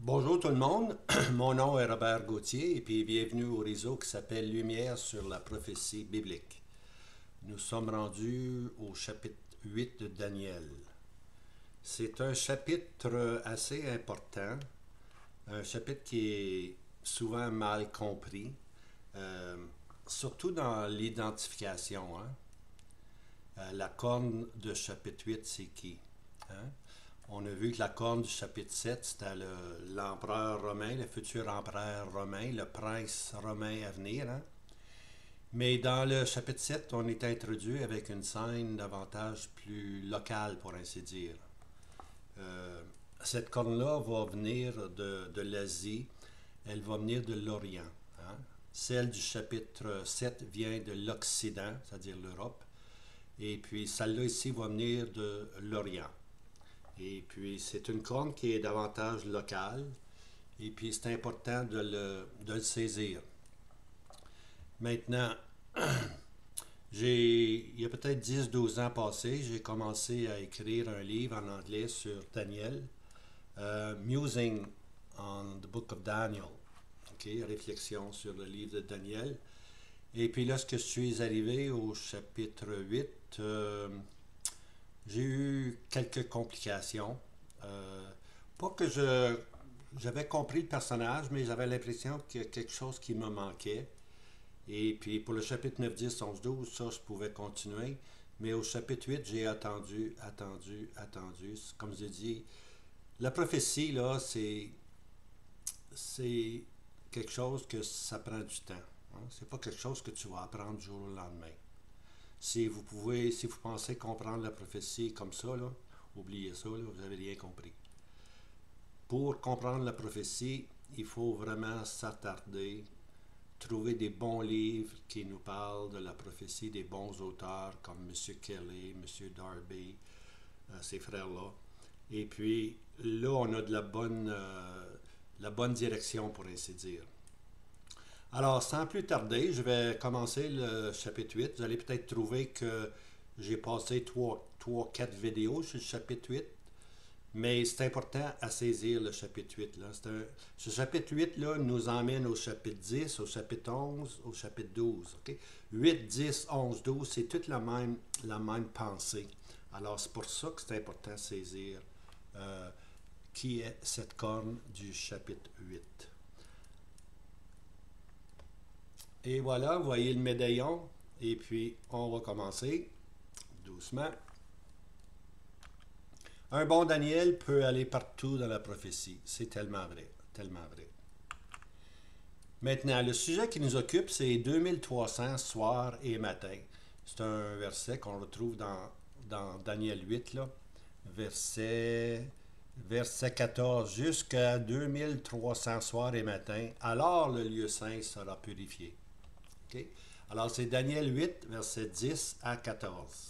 Bonjour tout le monde, mon nom est Robert Gauthier et puis bienvenue au réseau qui s'appelle Lumière sur la prophétie biblique. Nous sommes rendus au chapitre 8 de Daniel. C'est un chapitre assez important, un chapitre qui est souvent mal compris, euh, surtout dans l'identification. La corne de chapitre 8, c'est qui? Hein? On a vu que la corne du chapitre 7, c'était l'empereur romain, le futur empereur romain, le prince romain à venir. Hein? Mais dans le chapitre 7, on est introduit avec une scène davantage plus locale, pour ainsi dire. Euh, cette corne-là va venir de l'Asie, elle va venir de l'Orient. Hein? Celle du chapitre 7 vient de l'Occident, c'est-à-dire l'Europe. Et puis celle-là ici va venir de l'Orient. Et puis, c'est une corne qui est davantage locale. Et puis, c'est important de le saisir. Maintenant, il y a peut-être 10-12 ans passés, j'ai commencé à écrire un livre en anglais sur Daniel, Musing on the Book of Daniel. Réflexion sur le livre de Daniel. Et puis, lorsque je suis arrivé au chapitre 8, j'ai eu quelques complications. Pas que j'avais compris le personnage, mais j'avais l'impression qu'il y a quelque chose qui me manquait. Et puis pour le chapitre 9, 10, 11, 12, ça, je pouvais continuer. Mais au chapitre 8, j'ai attendu. Comme je dit, la prophétie, là, c'est quelque chose que ça prend du temps. Hein? C'est pas quelque chose que tu vas apprendre du jour au lendemain. Si vous pensez comprendre la prophétie comme ça, là, oubliez ça, là, vous n'avez rien compris. Pour comprendre la prophétie, il faut vraiment s'attarder, trouver des bons livres qui nous parlent de la prophétie, des bons auteurs comme M. Kelly, M. Darby, ces frères-là. Et puis là, on a de la bonne direction, pour ainsi dire. Alors, sans plus tarder, je vais commencer le chapitre 8. Vous allez peut-être trouver que j'ai passé 3-4 vidéos sur le chapitre 8, mais c'est important à saisir le chapitre 8. Là. Ce chapitre 8 là, nous emmène au chapitre 10, au chapitre 11, au chapitre 12. Okay? 8, 10, 11, 12, c'est toute la même pensée. Alors, c'est pour ça que c'est important de saisir qui est cette corne du chapitre 8. Et voilà, vous voyez le médaillon. Et puis, on va commencer doucement. Un bon Daniel peut aller partout dans la prophétie. C'est tellement vrai, tellement vrai. Maintenant, le sujet qui nous occupe, c'est 2300 soirs et matins. C'est un verset qu'on retrouve dans Daniel 8, là, verset 14, jusqu'à 2300 soirs et matins. Alors le lieu saint sera purifié. Okay? Alors, c'est Daniel 8, versets 10 à 14.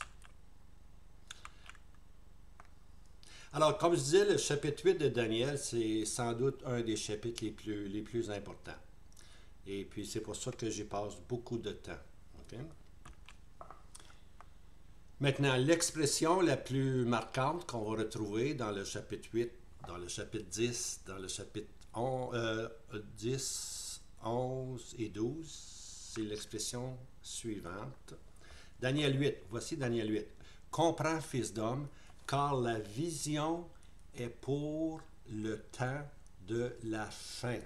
Alors, comme je disais, le chapitre 8 de Daniel, c'est sans doute un des chapitres les plus importants. Et puis, c'est pour ça que j'y passe beaucoup de temps. Okay? Maintenant, l'expression la plus marquante qu'on va retrouver dans le chapitre 8, dans le chapitre 10, dans le chapitre 10, 11 et 12, c'est l'expression suivante. Daniel 8, voici Daniel 8. Comprends, fils d'homme, car la vision est pour le temps de la fin.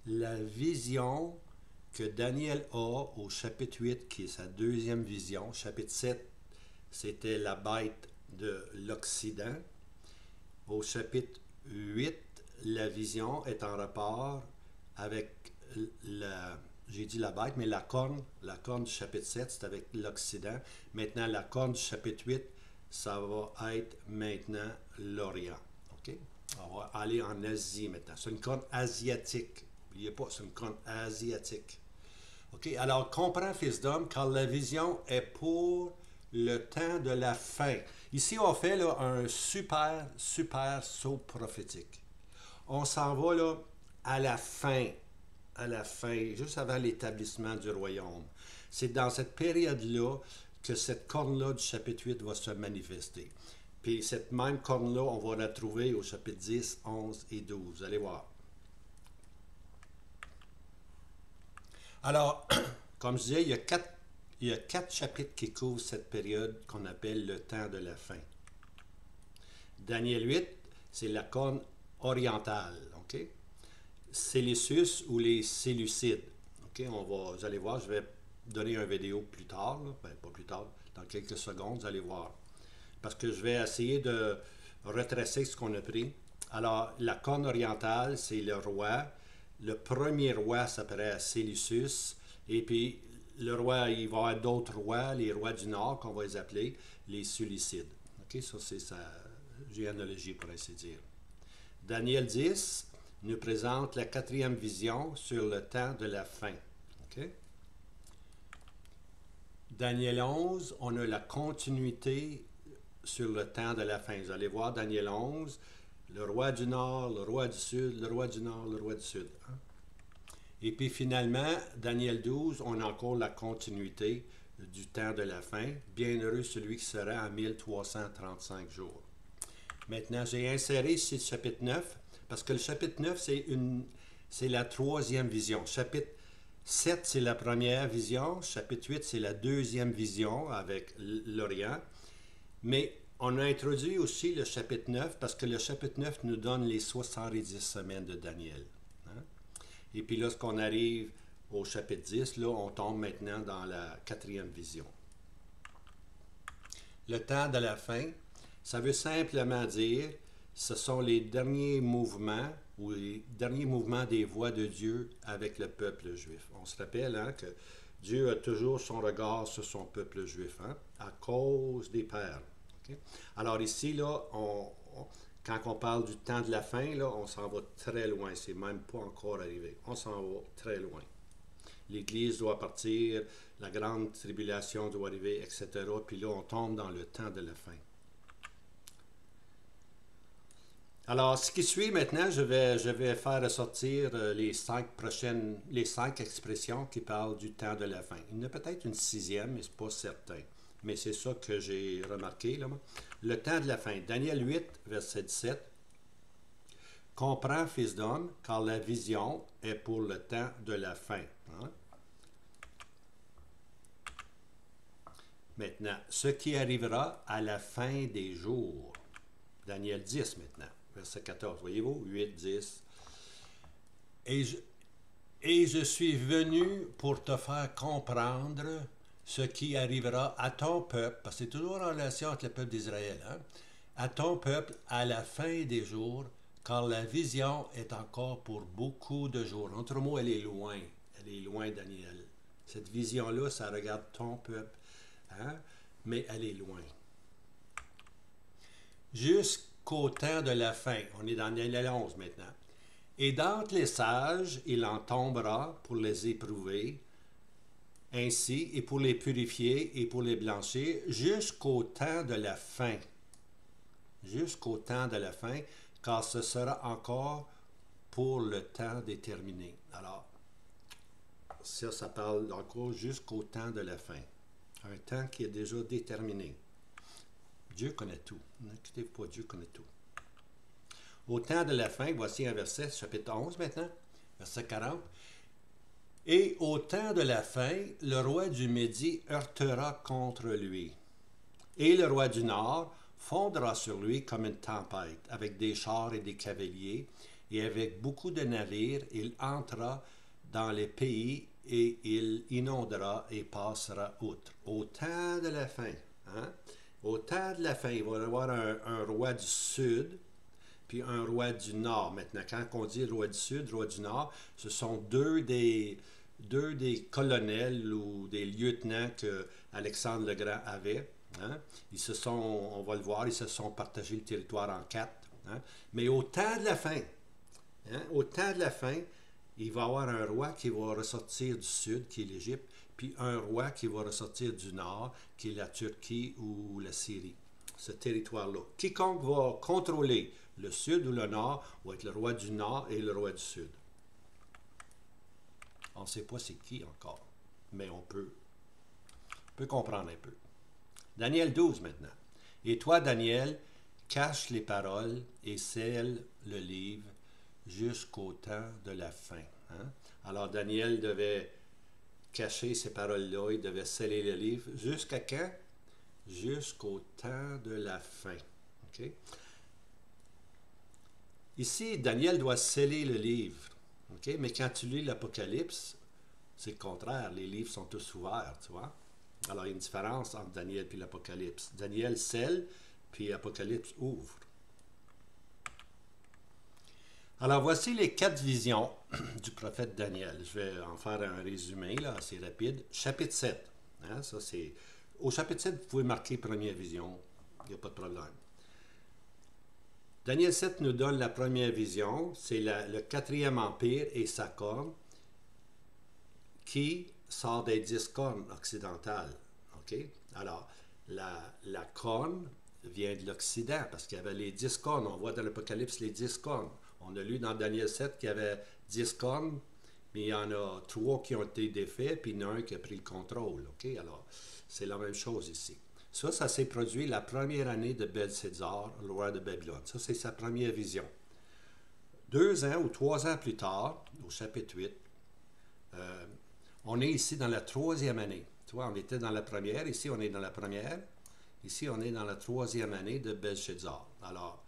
La vision que Daniel a au chapitre 8, qui est sa deuxième vision, chapitre 7, c'était la bête de l'Occident. Au chapitre 8, la vision est en rapport avec j'ai dit la bête, mais la corne du chapitre 7, c'est avec l'Occident. Maintenant, la corne du chapitre 8, ça va être maintenant l'Orient. Okay? On va aller en Asie maintenant. C'est une corne asiatique. N'oubliez pas, c'est une corne asiatique. Okay? Alors, comprends, fils d'homme, car la vision est pour le temps de la fin. Ici, on fait là, un super saut prophétique. On s'en va là, à la fin, juste avant l'établissement du royaume. C'est dans cette période-là que cette corne-là du chapitre 8 va se manifester. Puis cette même corne-là, on va la trouver au chapitre 10, 11 et 12. Vous allez voir. Alors, comme je disais, il y a quatre chapitres qui couvrent cette période qu'on appelle le temps de la fin. Daniel 8, c'est la corne orientale. Okay? Séleucus ou les Séleucides. Okay? Vous allez voir, je vais donner une vidéo plus tard. Ben, pas plus tard, dans quelques secondes, vous allez voir. Parce que je vais essayer de retracer ce qu'on a pris. Alors, la corne orientale, c'est le roi. Le premier roi s'appelait Séleucus. Et puis, le roi, il va y avoir d'autres rois, les rois du Nord, qu'on va les appeler les Séleucides. Okay? Ça, c'est sa généalogie, pour ainsi dire. Daniel 10 nous présente la quatrième vision sur le temps de la fin. Okay? Daniel 11, on a la continuité sur le temps de la fin. Vous allez voir Daniel 11, le roi du Nord, le roi du Sud, le roi du Nord, le roi du Sud. Hein? Et puis finalement, Daniel 12, on a encore la continuité du temps de la fin. Bienheureux celui qui sera à 1335 jours. Maintenant, j'ai inséré ici le chapitre 9, parce que le chapitre 9, c'est la troisième vision. Chapitre 7, c'est la première vision. Chapitre 8, c'est la deuxième vision avec l'Orient. Mais on a introduit aussi le chapitre 9 parce que le chapitre 9 nous donne les 70 semaines de Daniel. Hein? Et puis lorsqu'on arrive au chapitre 10, là, on tombe maintenant dans la quatrième vision. Le temps de la fin, ça veut simplement dire ce sont les derniers mouvements ou les derniers mouvements des voix de Dieu avec le peuple juif. On se rappelle hein, que Dieu a toujours son regard sur son peuple juif, hein, à cause des pères. Okay? Alors ici, là, quand on parle du temps de la fin, là, on s'en va très loin. C'est même pas encore arrivé. On s'en va très loin. L'Église doit partir, la grande tribulation doit arriver, etc. Puis là, on tombe dans le temps de la fin. Alors, ce qui suit maintenant, je vais faire ressortir les cinq expressions qui parlent du temps de la fin. Il y en a peut-être une sixième, mais ce n'est pas certain. Mais c'est ça que j'ai remarqué. Là. Le temps de la fin. Daniel 8, verset 17. Comprends, fils d'homme, car la vision est pour le temps de la fin. Hein? Maintenant, ce qui arrivera à la fin des jours. Daniel 10 maintenant. Verset 14, voyez-vous, 8, 10. Et je suis venu pour te faire comprendre ce qui arrivera à ton peuple, parce que c'est toujours en relation avec le peuple d'Israël, hein? À ton peuple à la fin des jours, car la vision est encore pour beaucoup de jours. Entre mots, elle est loin. Elle est loin, Daniel. Cette vision-là, ça regarde ton peuple, hein? Mais elle est loin. Jusqu'au temps de la fin. On est dans Daniel 11 maintenant. Et d'entre les sages, il en tombera pour les éprouver, ainsi, et pour les purifier et pour les blanchir, jusqu'au temps de la fin. Jusqu'au temps de la fin, car ce sera encore pour le temps déterminé. Alors, ça parle encore jusqu'au temps de la fin. Un temps qui est déjà déterminé. Dieu connaît tout. N'inquiétez-vous pas, Dieu connaît tout. Au temps de la fin, voici un verset, chapitre 11 maintenant, verset 40. Et au temps de la fin, le roi du Midi heurtera contre lui. Et le roi du Nord fondra sur lui comme une tempête, avec des chars et des cavaliers, et avec beaucoup de navires, il entrera dans les pays et il inondera et passera outre. Au temps de la fin, hein? Au temps de la fin, il va y avoir un roi du Sud, puis un roi du Nord. Maintenant, quand on dit roi du Sud, roi du Nord, ce sont deux des colonels ou des lieutenants que Alexandre le Grand avait. Hein? On va le voir, ils se sont partagés le territoire en quatre. Hein? Mais au temps de la fin, hein? Au temps de la fin, il va y avoir un roi qui va ressortir du Sud, qui est l'Égypte, puis un roi qui va ressortir du Nord, qui est la Turquie ou la Syrie. Ce territoire-là. Quiconque va contrôler le Sud ou le Nord va être le roi du Nord et le roi du Sud. On ne sait pas c'est qui encore, mais on peut comprendre un peu. Daniel 12 maintenant. Et toi, Daniel, cache les paroles et scelle le livre jusqu'au temps de la fin. Hein? Alors Daniel devait cacher ces paroles-là, il devait sceller le livre. Jusqu'à quand? Jusqu'au temps de la fin. Okay? Ici, Daniel doit sceller le livre. Okay? Mais quand tu lis l'Apocalypse, c'est le contraire. Les livres sont tous ouverts, tu vois. Alors, il y a une différence entre Daniel et l'Apocalypse. Daniel scelle, puis l'Apocalypse ouvre. Alors, voici les 4 visions du prophète Daniel. Je vais en faire un résumé, là, assez rapide. Chapitre 7. Hein, ça, c'est... Au chapitre 7, vous pouvez marquer première vision. Il n'y a pas de problème. Daniel 7 nous donne la première vision. C'est le 4e empire et sa corne qui sort des 10 cornes occidentales. Okay? Alors, la corne vient de l'Occident parce qu'il y avait les 10 cornes. On voit dans l'Apocalypse les 10 cornes. On a lu dans Daniel 7 qu'il y avait 10 cornes, mais il y en a 3 qui ont été défaits, puis il y en a un qui a pris le contrôle. Okay? Alors, c'est la même chose ici. Ça s'est produit la première année de Belcézar, le roi de Babylone. Ça, c'est sa première vision. 2 ans ou 3 ans plus tard, au chapitre 8, on est ici dans la 3e année. Tu vois, on était dans la première, ici on est dans la première, ici on est dans la 3e année de Belcézar. Alors,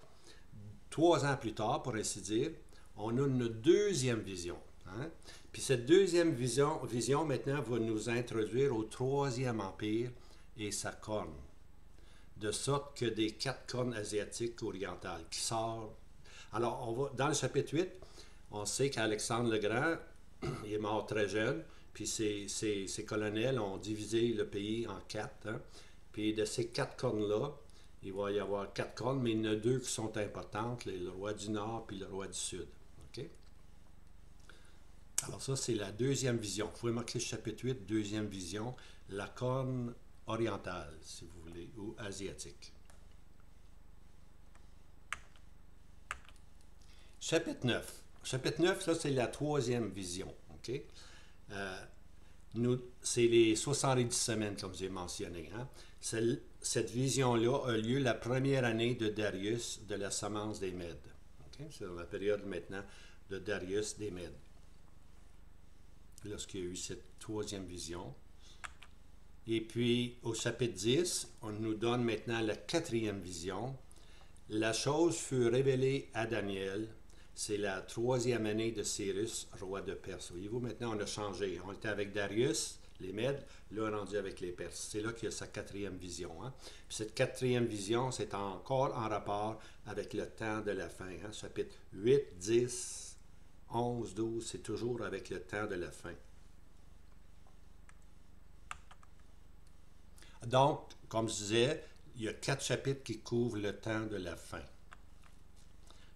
3 ans plus tard, pour ainsi dire, on a une 2e vision. Hein? Puis cette 2e vision maintenant va nous introduire au 3e empire et sa corne. De sorte que des 4 cornes asiatiques orientales qui sortent. Alors, dans le chapitre 8, on sait qu'Alexandre le Grand, il est mort très jeune, puis ses colonels ont divisé le pays en 4. Hein? Puis de ces 4 cornes-là, il va y avoir 4 cornes, mais il y en a 2 qui sont importantes, le roi du Nord puis le roi du Sud. Okay? Alors ça, c'est la 2e vision. Vous pouvez marquer le chapitre 8, 2e vision, la corne orientale, si vous voulez, ou asiatique. Chapitre 9. Chapitre 9, ça, c'est la 3e vision. Okay? C'est les 70 semaines, comme j'ai mentionné. Hein? Cette vision-là a lieu la première année de Darius de la semence des Mèdes. Okay? C'est dans la période maintenant de Darius des Mèdes. Lorsqu'il y a eu cette 3e vision. Et puis, au chapitre 10, on nous donne maintenant la 4e vision. La chose fut révélée à Daniel. C'est la 3e année de Cyrus, roi de Perse. Voyez-vous, maintenant, on a changé. On était avec Darius, les Mèdes, là, on est rendu avec les Perses. C'est là qu'il y a sa 4e vision. Hein? Puis cette 4e vision, c'est encore en rapport avec le temps de la fin. Hein? Chapitre 8, 10, 11, 12, c'est toujours avec le temps de la fin. Donc, comme je disais, il y a 4 chapitres qui couvrent le temps de la fin.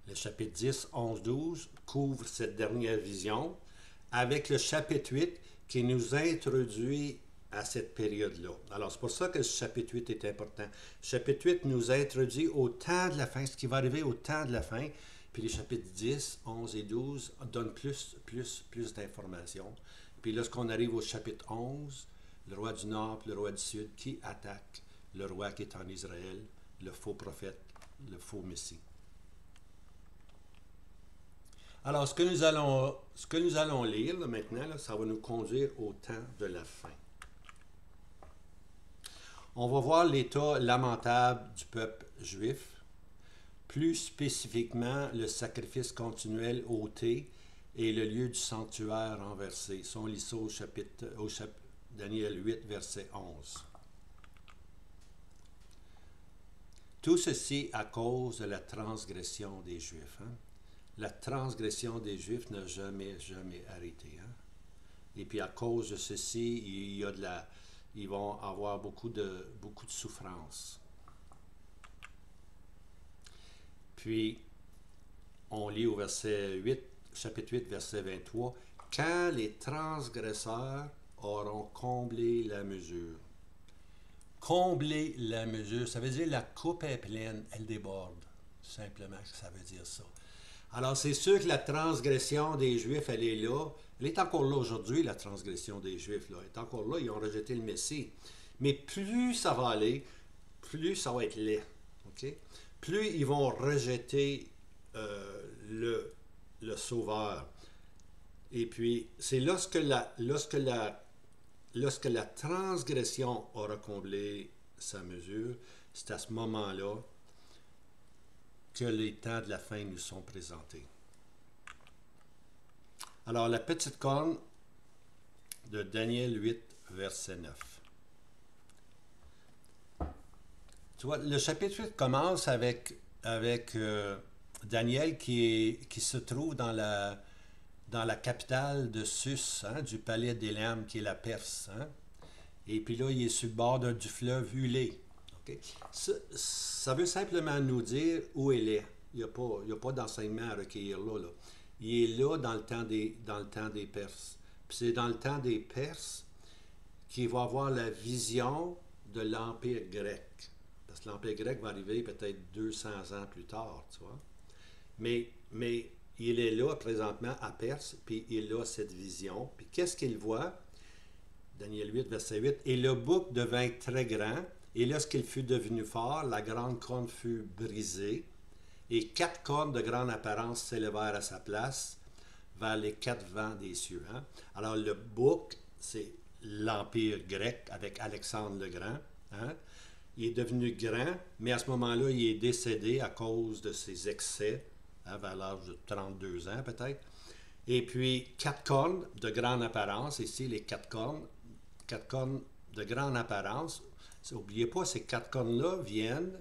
Le chapitre 10, 11, 12 couvre cette dernière vision avec le chapitre 8 qui nous introduit à cette période-là. Alors, c'est pour ça que ce chapitre 8 est important. Le chapitre 8 nous introduit au temps de la fin, ce qui va arriver au temps de la fin. Puis les chapitres 10, 11 et 12 donnent plus d'informations. Puis lorsqu'on arrive au chapitre 11, le roi du Nord et le roi du Sud qui attaquent le roi qui est en Israël, le faux prophète, le faux Messie. Alors, ce que nous allons lire là, maintenant, là, ça va nous conduire au temps de la fin. On va voir l'état lamentable du peuple juif, plus spécifiquement le sacrifice continuel ôté et le lieu du sanctuaire renversé. Ça, on lit ça au chapitre Daniel 8, verset 11. Tout ceci à cause de la transgression des Juifs. Hein? La transgression des Juifs n'a jamais arrêté. Hein? Et puis à cause de ceci, ils vont avoir beaucoup de souffrance. Puis, on lit au verset 8, chapitre 8, verset 23, « Quand les transgresseurs auront comblé la mesure. » Combler la mesure, ça veut dire la coupe est pleine, elle déborde. Simplement, ça veut dire ça. Alors, c'est sûr que la transgression des Juifs, elle est là. Elle est encore là aujourd'hui, la transgression des Juifs. Là. Elle est encore là, ils ont rejeté le Messie. Mais plus ça va aller, plus ça va être laid. Okay? plus ils vont rejeter le Sauveur. Et puis, c'est lorsque la transgression aura comblé sa mesure, c'est à ce moment-là que les temps de la fin nous sont présentés. Alors, la petite corne de Daniel 8, verset 9. Tu vois, le chapitre 8 commence avec Daniel qui se trouve dans la capitale de Sus, hein, du palais d'Élam, qui est la Perse. Hein? Et puis là, il est sur le bord du fleuve Ulé. Okay? Ça veut simplement nous dire où il est. Il n'y a pas d'enseignement à recueillir là. Il est là dans le temps des Perses. Puis c'est dans le temps des Perses qu'il va avoir la vision de l'Empire grec. Parce que l'Empire grec va arriver peut-être 200 ans plus tard, tu vois. Mais il est là présentement à Perse, puis il a cette vision. Puis qu'est-ce qu'il voit? Daniel 8, verset 8. Et le bouc devint très grand, et lorsqu'il fut devenu fort, la grande corne fut brisée, et 4 cornes de grande apparence s'élevèrent à sa place vers les 4 vents des cieux. Hein? Alors le bouc, c'est l'Empire grec avec Alexandre le Grand. Hein? Il est devenu grand, mais à ce moment-là, il est décédé à cause de ses excès, hein, vers l'âge de 32 ans peut-être. Et puis, 4 cornes de grande apparence, ici les 4 cornes de grande apparence. N'oubliez pas, ces 4 cornes-là viennent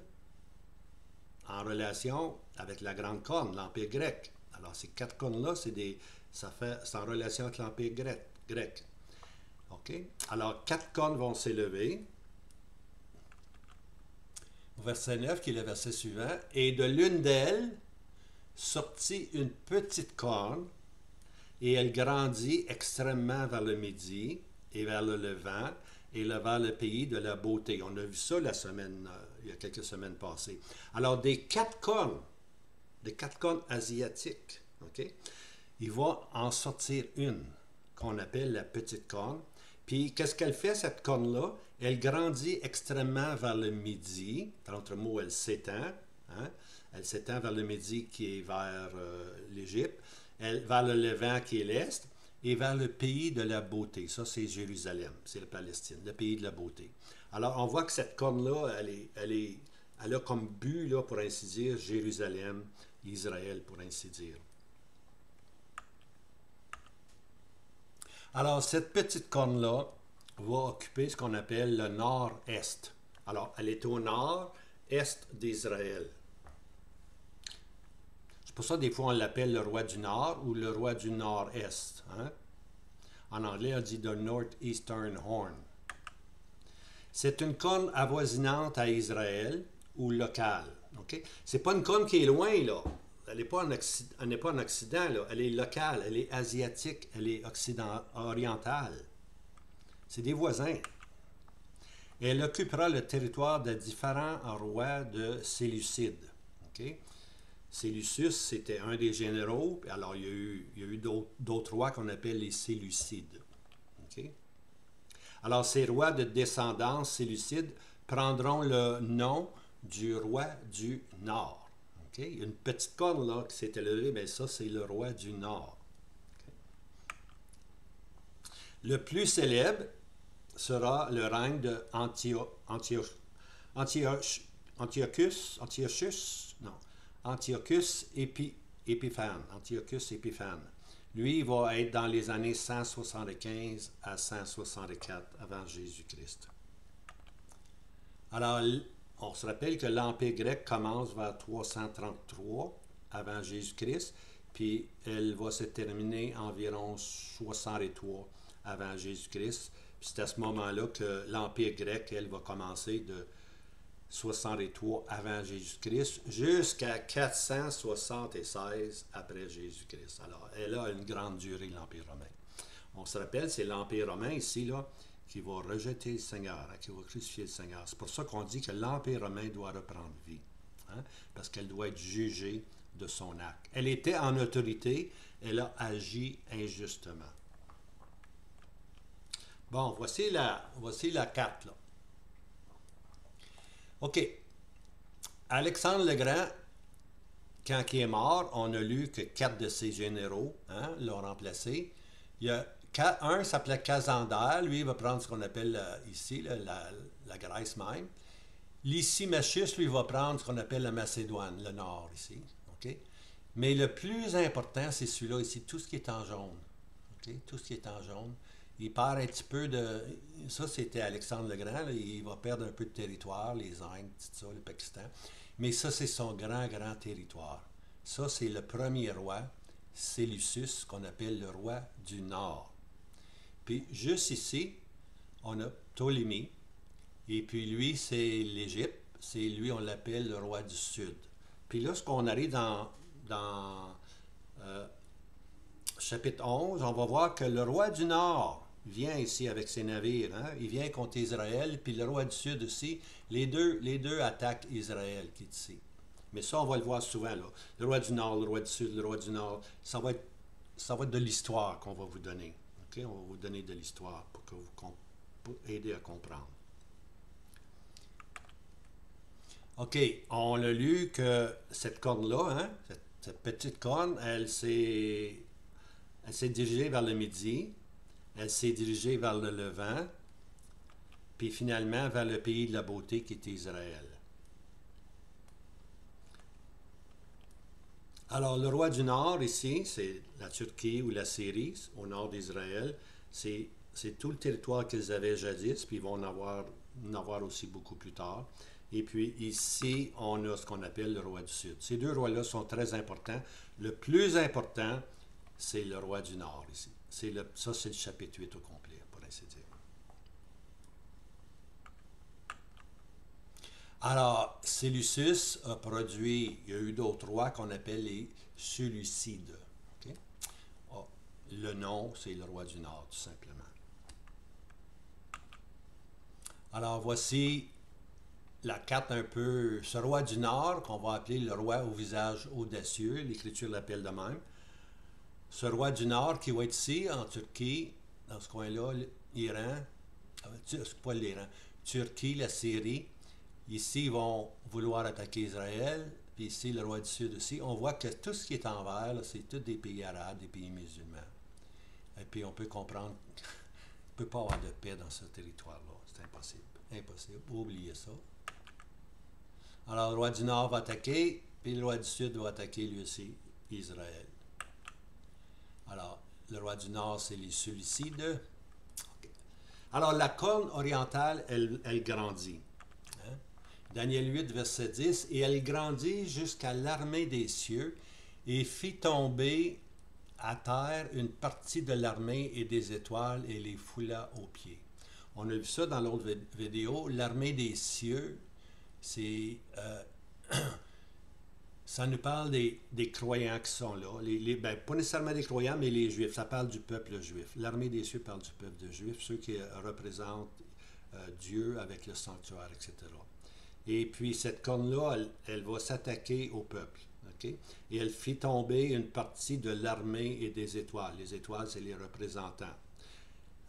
en relation avec la grande corne, l'Empire grec. Alors, ces 4 cornes-là, c'est en relation avec l'Empire grec. OK? Alors, 4 cornes vont s'élever. Verset 9, qui est le verset suivant. Et de l'une d'elles sortit une petite corne, et elle grandit extrêmement vers le midi et vers le levant et vers le pays de la beauté. On a vu ça il y a quelques semaines passées. Alors, des 4 cornes asiatiques, OK? Il va en sortir une qu'on appelle la petite corne. Puis, qu'est-ce qu'elle fait, cette corne-là? Elle grandit extrêmement vers le midi. Par autre mot, elle s'étend. Hein? Elle s'étend vers le midi qui est vers l'Égypte, vers le Levant qui est l'Est, et vers le pays de la beauté. Ça, c'est Jérusalem, c'est la Palestine, le pays de la beauté. Alors, on voit que cette corne-là, elle a comme but, là, pour ainsi dire, Jérusalem, Israël, pour ainsi dire. Alors, cette petite corne-là va occuper ce qu'on appelle le nord-est. Alors, elle est au nord-est d'Israël. C'est pour ça, des fois, on l'appelle le roi du Nord ou le roi du Nord-Est. Hein? En anglais, on dit « the northeastern horn ». C'est une corne avoisinante à Israël ou locale. Okay? Ce n'est pas une corne qui est loin, là. Elle n'est pas en Occident, là. Elle est locale, elle est asiatique, elle est orientale. C'est des voisins. Elle occupera le territoire de différents rois de Séleucides. Okay? Séleucus, c'était un des généraux. Alors, il y a eu d'autres rois qu'on appelle les Séleucides. Okay? Alors, ces rois de descendance séleucide prendront le nom du roi du Nord. Okay? Il y a une petite corne là qui s'est élevée, mais ça, c'est le roi du Nord. Okay? Le plus célèbre sera le règne de Antiochus Épiphane. Lui, il va être dans les années 175 à 164 avant Jésus-Christ. Alors, on se rappelle que l'Empire grec commence vers 333 avant Jésus-Christ, puis elle va se terminer environ 63 avant Jésus-Christ. Puis c'est à ce moment-là que l'Empire grec, elle, va commencer de 63 avant Jésus-Christ jusqu'à 476 après Jésus-Christ. Alors, elle a une grande durée, l'Empire romain. On se rappelle, c'est l'Empire romain ici, là, qui va rejeter le Seigneur, hein, qui va crucifier le Seigneur. C'est pour ça qu'on dit que l'Empire romain doit reprendre vie, hein, parce qu'elle doit être jugée de son acte. Elle était en autorité, elle a agi injustement. Bon, voici la carte, là. OK. Alexandre le Grand, quand il est mort, on a lu que 4 de ses généraux l'ont remplacé. Il y a un s'appelait Casander, lui il va prendre ce qu'on appelle ici la Grèce même. Lysimachus, lui, va prendre ce qu'on appelle la Macédoine, le nord ici. OK? Mais le plus important, c'est celui-là ici, tout ce qui est en jaune. OK? Tout ce qui est en jaune. Il perd un petit peu de... Ça, c'était Alexandre le Grand. Là. Il va perdre un peu de territoire, les Indes, tout ça, le Pakistan. Mais ça, c'est son grand, grand territoire. Ça, c'est le premier roi, Séleucus, qu'on appelle le roi du Nord. Puis, juste ici, on a Ptolémée. Et puis, lui, c'est l'Égypte. C'est lui, on l'appelle le roi du Sud. Puis là, lorsqu'on arrive dans chapitre 11, on va voir que le roi du Nord vient ici avec ses navires. Hein? Il vient contre Israël, puis le roi du Sud aussi. Les deux attaquent Israël qui est ici. Mais ça, on va le voir souvent. Là. Le roi du Nord, le roi du Sud, le roi du Nord, ça va être de l'histoire qu'on va vous donner. Okay? On va vous donner de l'histoire pour aider à comprendre. OK, on a lu que cette corne-là, hein, cette petite corne, elle s'est dirigée vers le midi, elle s'est dirigée vers le levant, puis finalement vers le pays de la beauté qui est Israël. Alors, le roi du Nord, ici, c'est la Turquie ou la Syrie, au nord d'Israël. C'est tout le territoire qu'ils avaient jadis, puis ils vont en avoir aussi beaucoup plus tard. Et puis ici, on a ce qu'on appelle le roi du Sud. Ces deux rois-là sont très importants. Le plus important, c'est le roi du Nord ici. Ça, c'est le chapitre 8 au complet, pour ainsi dire. Alors, Séleucus a produit, il y a eu d'autres rois qu'on appelle les Séleucides. Okay? Oh, le nom, c'est le roi du Nord, tout simplement. Alors, voici la carte un peu, ce roi du Nord, qu'on va appeler le roi au visage audacieux, l'Écriture l'appelle de même. Ce roi du Nord qui va être ici, en Turquie, dans ce coin-là, l'Iran, pas l'Iran, Turquie, la Syrie. Ici, ils vont vouloir attaquer Israël, puis ici, le roi du Sud aussi. On voit que tout ce qui est en vert, c'est tous des pays arabes, des pays musulmans. Et puis, on peut comprendre qu'il ne peut pas avoir de paix dans ce territoire-là. C'est impossible. Impossible. Oubliez ça. Alors, le roi du Nord va attaquer, puis le roi du Sud va attaquer lui aussi, Israël. Alors, le roi du Nord, c'est les Séleucides. Okay. Alors, la corne orientale, elle grandit. Hein? Daniel 8, verset 10. Et elle grandit jusqu'à l'armée des cieux et fit tomber à terre une partie de l'armée et des étoiles et les foula aux pieds. On a vu ça dans l'autre vidéo. L'armée des cieux, c'est... ça nous parle des croyants qui sont là. Pas nécessairement des croyants, mais les Juifs. Ça parle du peuple juif. L'armée des cieux parle du peuple de Juifs, ceux qui représentent Dieu avec le sanctuaire, etc. Et puis, cette corne-là, elle va s'attaquer au peuple. Okay? Et elle fit tomber une partie de l'armée et des étoiles. Les étoiles, c'est les représentants.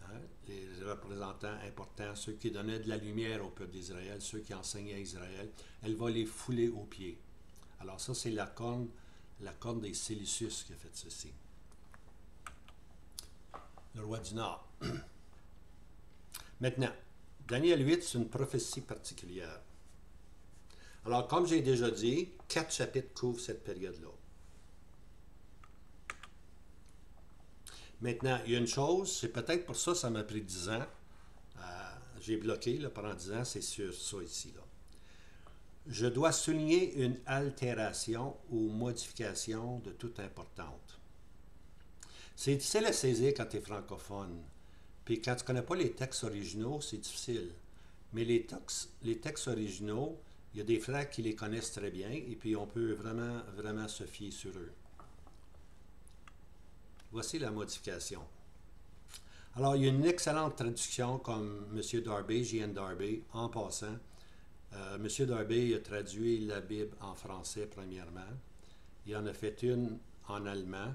Hein? Les représentants importants, ceux qui donnaient de la lumière au peuple d'Israël, ceux qui enseignaient à Israël. Elle va les fouler aux pieds. Alors ça, c'est la corne des Séleucus qui a fait ceci. Le roi du Nord. Maintenant, Daniel 8, c'est une prophétie particulière. Alors, comme j'ai déjà dit, 4 chapitres couvrent cette période-là. Maintenant, il y a une chose, c'est peut-être pour ça que ça m'a pris 10 ans. J'ai bloqué là, pendant 10 ans, c'est sur ça ici. Là. Je dois souligner une altération ou modification de toute importante. C'est difficile à saisir quand tu es francophone. Puis quand tu ne connais pas les textes originaux, c'est difficile. Mais les textes originaux, il y a des frères qui les connaissent très bien et puis on peut vraiment, vraiment se fier sur eux. Voici la modification. Alors, il y a une excellente traduction comme M. Darby, J.N. Darby, en passant. M. Darby a traduit la Bible en français premièrement. Il en a fait une en allemand,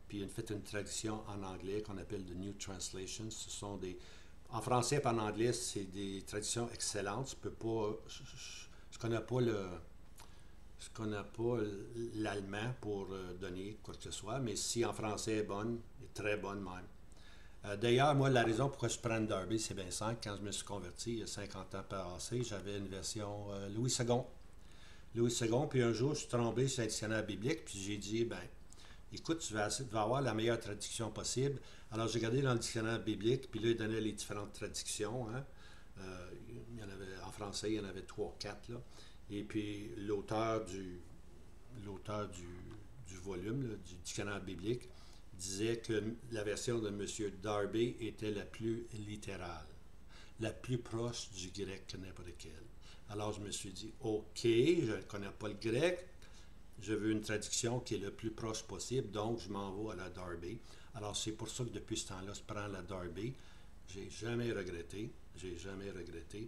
puis il a fait une traduction en anglais qu'on appelle The New Translation. Ce sont en français et en anglais, c'est des traductions excellentes. Je ne connais pas Je ne connais pas l'allemand pour donner quoi que ce soit, mais si en français est bonne, est très bonne même. D'ailleurs, moi, la raison pourquoi je prends une Darby, c'est bien simple. Quand je me suis converti, il y a 50 ans passés, j'avais une version Louis II. Louis II, puis un jour, je suis tombé sur un dictionnaire biblique, puis j'ai dit, ben, écoute, tu vas avoir la meilleure traduction possible. Alors, j'ai regardé dans le dictionnaire biblique, puis là, il donnait les différentes traductions. Hein. Il y en avait, en français, il y en avait 3 ou 4, là. Et puis, l'auteur du volume, là, du dictionnaire biblique, disait que la version de M. Darby était la plus littérale, la plus proche du grec que n'importe quelle. Alors, je me suis dit, OK, je ne connais pas le grec, je veux une traduction qui est le plus proche possible, donc je m'en vais à la Darby. Alors, c'est pour ça que depuis ce temps-là, je prends la Darby. J'ai jamais regretté,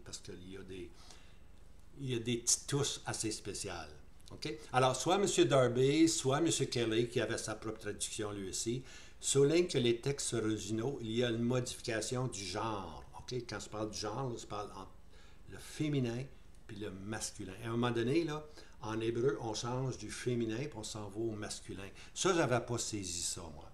parce qu'il y a des petites touches assez spéciales. Okay? Alors, soit M. Darby, soit M. Kelly, qui avait sa propre traduction lui aussi, souligne que les textes originaux, il y a une modification du genre. Okay? Quand je parle du genre, là, je parle entre le féminin puis le masculin. Et à un moment donné, là, en hébreu, on change du féminin puis on s'en va au masculin. Ça, je n'avais pas saisi ça, moi.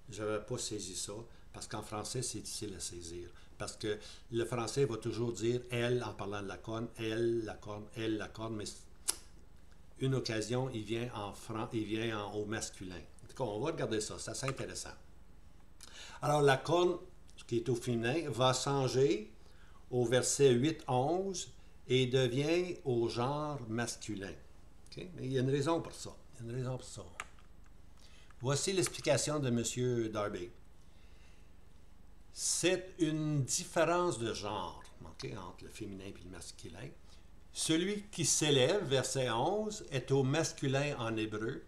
Je n'avais pas saisi ça, parce qu'en français, c'est difficile à saisir. Parce que le français va toujours dire « elle » en parlant de la corne, « elle », la corne, « elle », la corne, mais une occasion, il vient au masculin. En tout cas, on va regarder ça, c'est intéressant. Alors, la corne, qui est au féminin, va changer au verset 8-11 et devient au genre masculin. Okay? Mais il y a une raison pour ça. Voici l'explication de M. Darby. C'est une différence de genre, okay, entre le féminin et le masculin. Celui qui s'élève, verset 11, est au masculin en hébreu,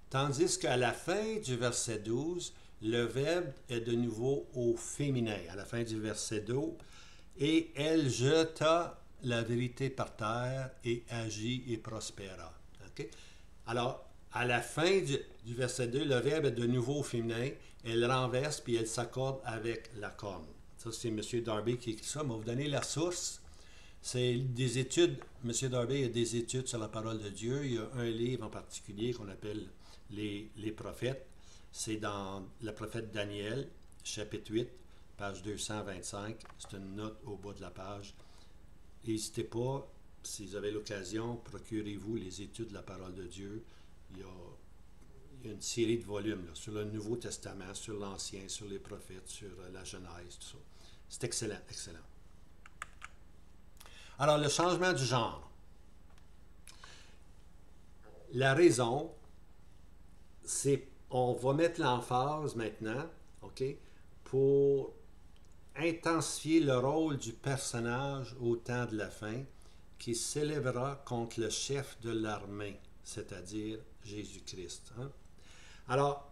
tandis qu'à la fin du verset 12, le verbe est de nouveau au féminin. À la fin du verset 12, et elle jeta la vérité par terre et agit et prospéra. Okay? Alors, à la fin du verset 2, le verbe est de nouveau au féminin, elle renverse puis elle s'accorde avec la corne. Ça, c'est M. Darby qui écrit ça, mais vous donner la source. C'est des études, M. Darby a des études sur la parole de Dieu. Il y a un livre en particulier qu'on appelle les prophètes. C'est dans le prophète Daniel, chapitre 8, page 225. C'est une note au bas de la page. N'hésitez pas, si vous avez l'occasion, procurez-vous les études de la parole de Dieu. Il y a une série de volumes là, sur le Nouveau Testament, sur l'Ancien, sur les prophètes, sur la Genèse, tout ça. C'est excellent, excellent. Alors, le changement du genre. La raison, c'est, on va mettre l'emphase maintenant, OK, pour intensifier le rôle du personnage au temps de la fin, qui s'élèvera contre le chef de l'armée, c'est-à-dire Jésus-Christ. Hein? Alors,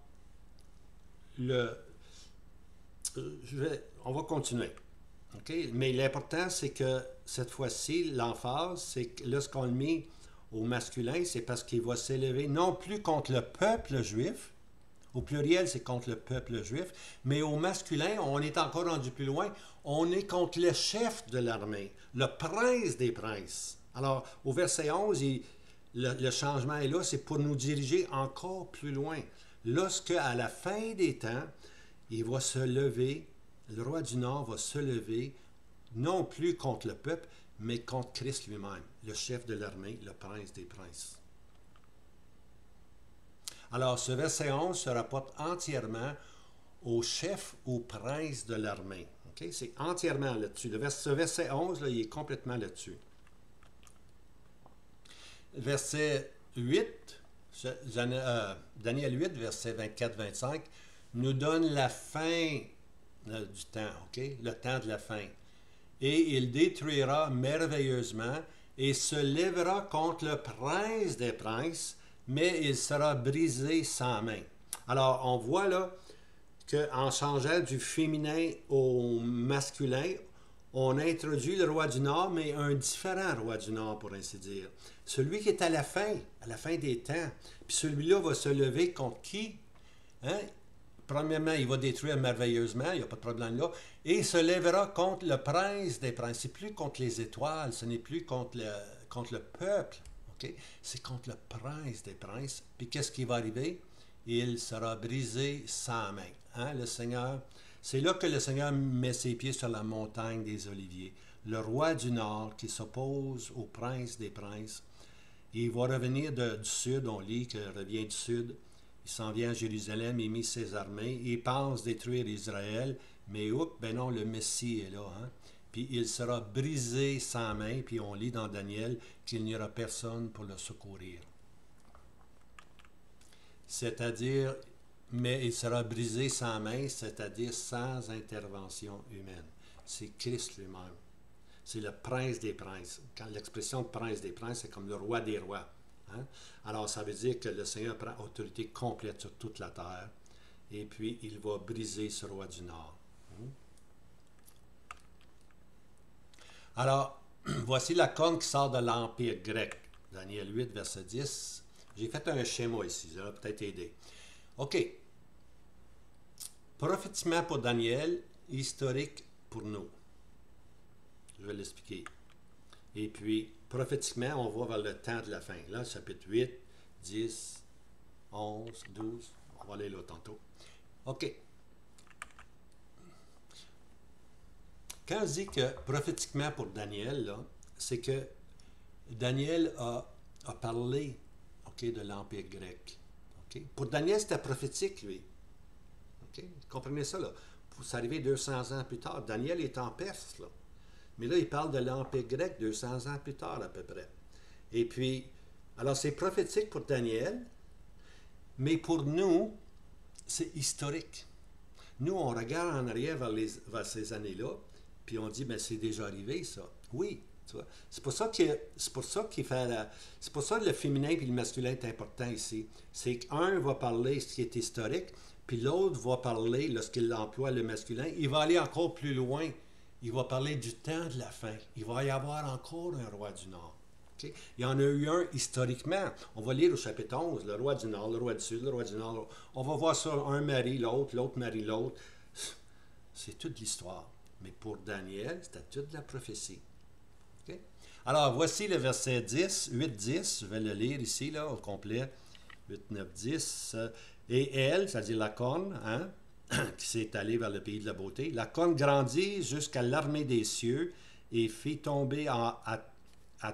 on va continuer. Okay? Mais l'important, c'est que cette fois-ci, l'emphase, c'est que lorsqu'on le met au masculin, c'est parce qu'il va s'élever non plus contre le peuple juif, au pluriel, c'est contre le peuple juif, mais au masculin, on est encore rendu plus loin, on est contre le chef de l'armée, le prince des princes. Alors, au verset 11, le changement est là, c'est pour nous diriger encore plus loin. Lorsque, à la fin des temps, il va se lever, le roi du Nord va se lever, non plus contre le peuple, mais contre Christ lui-même, le chef de l'armée, le prince des princes. Alors, ce verset 11 se rapporte entièrement au chef ou prince de l'armée. Okay? C'est entièrement là-dessus. Ce verset 11, là, il est complètement là-dessus. Verset 8, Daniel 8, verset 24-25, nous donne la fin du temps, okay? Le temps de la fin. Et il détruira merveilleusement et se lèvera contre le prince des princes, mais il sera brisé sans main. Alors, on voit là qu'en changeant du féminin au masculin, on introduit le roi du Nord, mais un différent roi du Nord, pour ainsi dire. Celui qui est à la fin des temps. Puis celui-là va se lever contre qui? Hein? Premièrement, il va détruire merveilleusement, il n'y a pas de problème là, et se lèvera contre le prince des princes. C'est plus contre les étoiles, ce n'est plus contre le peuple. OK? C'est contre le prince des princes. Puis qu'est-ce qui va arriver? Il sera brisé sans main. Hein? Le Seigneur, c'est là que le Seigneur met ses pieds sur la montagne des Oliviers. Le roi du Nord qui s'oppose au prince des princes. Il va revenir du sud, on lit qu'il revient du sud. Il s'en vient à Jérusalem, il mit ses armées. Il pense détruire Israël, mais oups, ben non, le Messie est là. Hein? Puis il sera brisé sans main, puis on lit dans Daniel qu'il n'y aura personne pour le secourir. C'est-à-dire, mais il sera brisé sans main, c'est-à-dire sans intervention humaine. C'est Christ lui-même. C'est le prince des princes. Quand l'expression prince des princes, c'est comme le roi des rois. Hein? Alors, ça veut dire que le Seigneur prend autorité complète sur toute la terre, et puis il va briser ce roi du Nord. Alors, voici la corne qui sort de l'Empire grec. Daniel 8, verset 10. J'ai fait un schéma ici, ça va peut-être aider. OK. Prophétiquement pour Daniel, historique pour nous. Je vais l'expliquer. Et puis, prophétiquement, on va vers le temps de la fin. Là, chapitre 8, 10, 11, 12. On va aller là tantôt. OK. Quand je dis que prophétiquement pour Daniel, c'est que Daniel a parlé, okay, de l'Empire grec. Okay? Pour Daniel, c'était prophétique, lui. Okay? Vous comprenez ça, là? C'est arrivé 200 ans plus tard. Daniel est en Perse, là. Mais là, il parle de l'Empire grec 200 ans plus tard, à peu près. Et puis, alors c'est prophétique pour Daniel, mais pour nous, c'est historique. Nous, on regarde en arrière vers ces années-là, puis on dit, mais c'est déjà arrivé, ça. Oui, tu vois. C'est pour ça que le féminin et le masculin est important ici. C'est qu'un va parler ce qui est historique, puis l'autre va parler, lorsqu'il emploie le masculin, il va aller encore plus loin. Il va parler du temps de la fin. Il va y avoir encore un roi du Nord. Okay? Il y en a eu un historiquement. On va lire au chapitre 11, le roi du Nord, le roi du Sud, le roi du Nord. On va voir ça, un marie l'autre, l'autre marie l'autre. C'est toute l'histoire. Mais pour Daniel, c'était toute la prophétie. Okay? Alors, voici le verset 10, 8, 10. Je vais le lire ici, là, au complet. 8, 9, 10. Et elle, c'est-à-dire la corne, hein? Qui s'est allé vers le pays de la beauté. La corne grandit jusqu'à l'armée des cieux et fit tomber à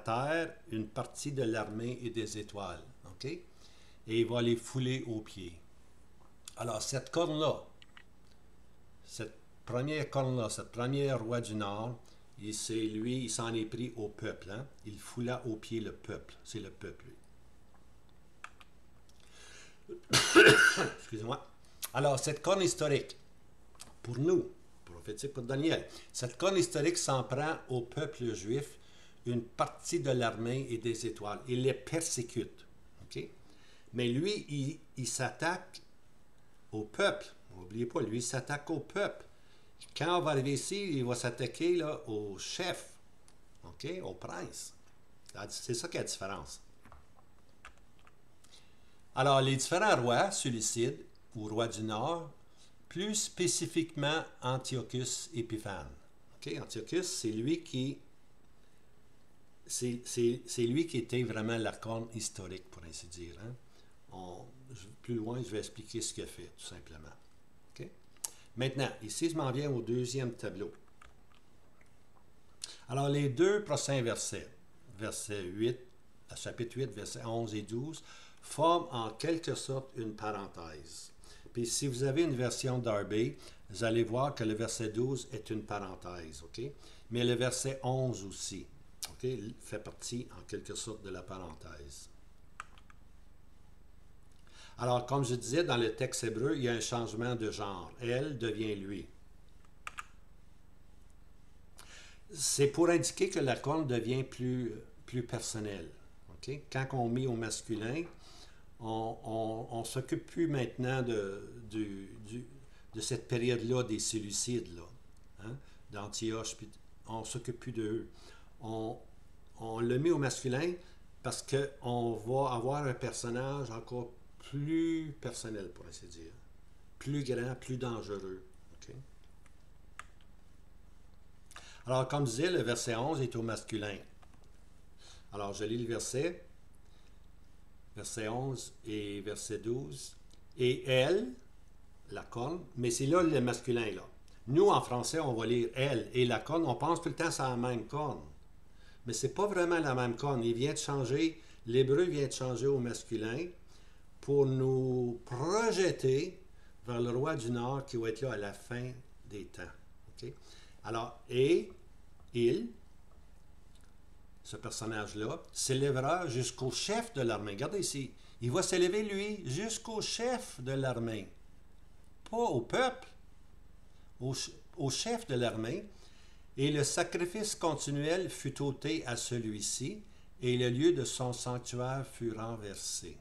terre une partie de l'armée et des étoiles. Okay? Et il va les fouler aux pieds. Alors, cette corne-là, cette première corne-là, cette première roi du Nord, il s'en est pris au peuple. Hein? Il foula aux pieds le peuple. C'est le peuple, lui. Excusez-moi. Alors, cette corne historique, pour nous, prophétique pour Daniel, cette corne historique s'en prend au peuple juif, une partie de l'armée et des étoiles. Il les persécute. Okay? Mais lui, il s'attaque au peuple. N'oubliez pas, lui, il s'attaque au peuple. Quand on va arriver ici, il va s'attaquer là, au chef, okay? Au prince. C'est ça qui est la différence. Alors, les différents rois suicides, ou roi du Nord, plus spécifiquement Antiochus Épiphane. Okay? Antiochus, c'est lui qui était vraiment la corne historique, pour ainsi dire. Hein? Plus loin, je vais expliquer ce qu'il a fait, tout simplement. Okay? Maintenant, ici, je m'en viens au deuxième tableau. Alors, les deux prochains versets, verset 8, chapitre 8, versets 11 et 12, forment en quelque sorte une parenthèse. Puis si vous avez une version Darby, vous allez voir que le verset 12 est une parenthèse, OK? Mais le verset 11 aussi, OK, fait partie en quelque sorte de la parenthèse. Alors, comme je disais, dans le texte hébreu, il y a un changement de genre. Elle devient lui. C'est pour indiquer que la corne devient plus personnelle. Okay? Quand on met au masculin, on ne s'occupe plus maintenant de cette période-là des Séleucides, hein? d'Antioche, on ne s'occupe plus d'eux. On le met au masculin parce qu'on va avoir un personnage encore plus personnel, pour ainsi dire. Plus grand, plus dangereux. Okay? Alors, comme je disais, le verset 11 est au masculin. Alors, je lis le verset. verset 11 et verset 12. Et elle, la corne, mais c'est là le masculin, là. Nous, en français, on va lire elle et la corne. On pense tout le temps que c'est la même corne. Mais c'est pas vraiment la même corne. Il vient de changer, l'hébreu vient de changer au masculin pour nous projeter vers le roi du Nord qui va être là à la fin des temps. Okay? Alors, et il, ce personnage-là, s'élèvera jusqu'au chef de l'armée. Regardez ici, il va s'élever, lui, jusqu'au chef de l'armée. Pas au peuple, au chef de l'armée. Et le sacrifice continuel fut ôté à celui-ci, et le lieu de son sanctuaire fut renversé.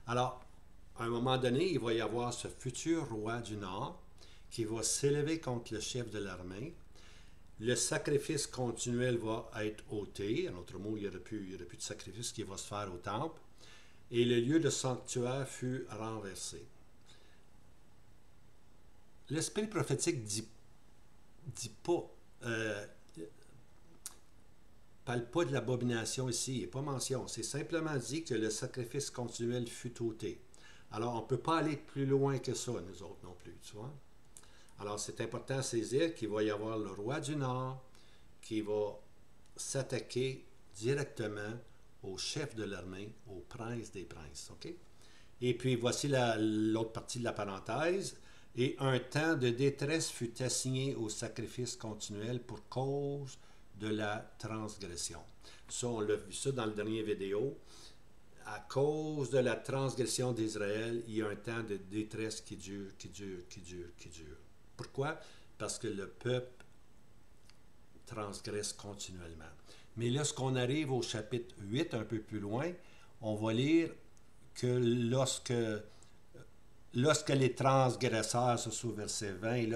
Alors, à un moment donné, il va y avoir ce futur roi du Nord qui va s'élever contre le chef de l'armée. Le sacrifice continuel va être ôté. En d'autres mots, il n'y aura plus de sacrifice qui va se faire au temple. Et le lieu de sanctuaire fut renversé. L'esprit prophétique dit pas, parle pas de l'abomination ici, il n'y a pas mention. C'est simplement dit que le sacrifice continuel fut ôté. Alors, on ne peut pas aller plus loin que ça, nous autres non plus, tu vois. Alors, c'est important à saisir qu'il va y avoir le roi du Nord qui va s'attaquer directement au chef de l'armée, au prince des princes. OK? Et puis, voici l'autre partie de la parenthèse. Et un temps de détresse fut assigné au sacrifice continuel pour cause de la transgression. Ça, on l'a vu ça dans le dernier vidéo. À cause de la transgression d'Israël, il y a un temps de détresse qui dure. Pourquoi? Parce que le peuple transgresse continuellement. Mais lorsqu'on arrive au chapitre 8, un peu plus loin, on va lire que lorsque les transgresseurs, ça c'est au verset 20, et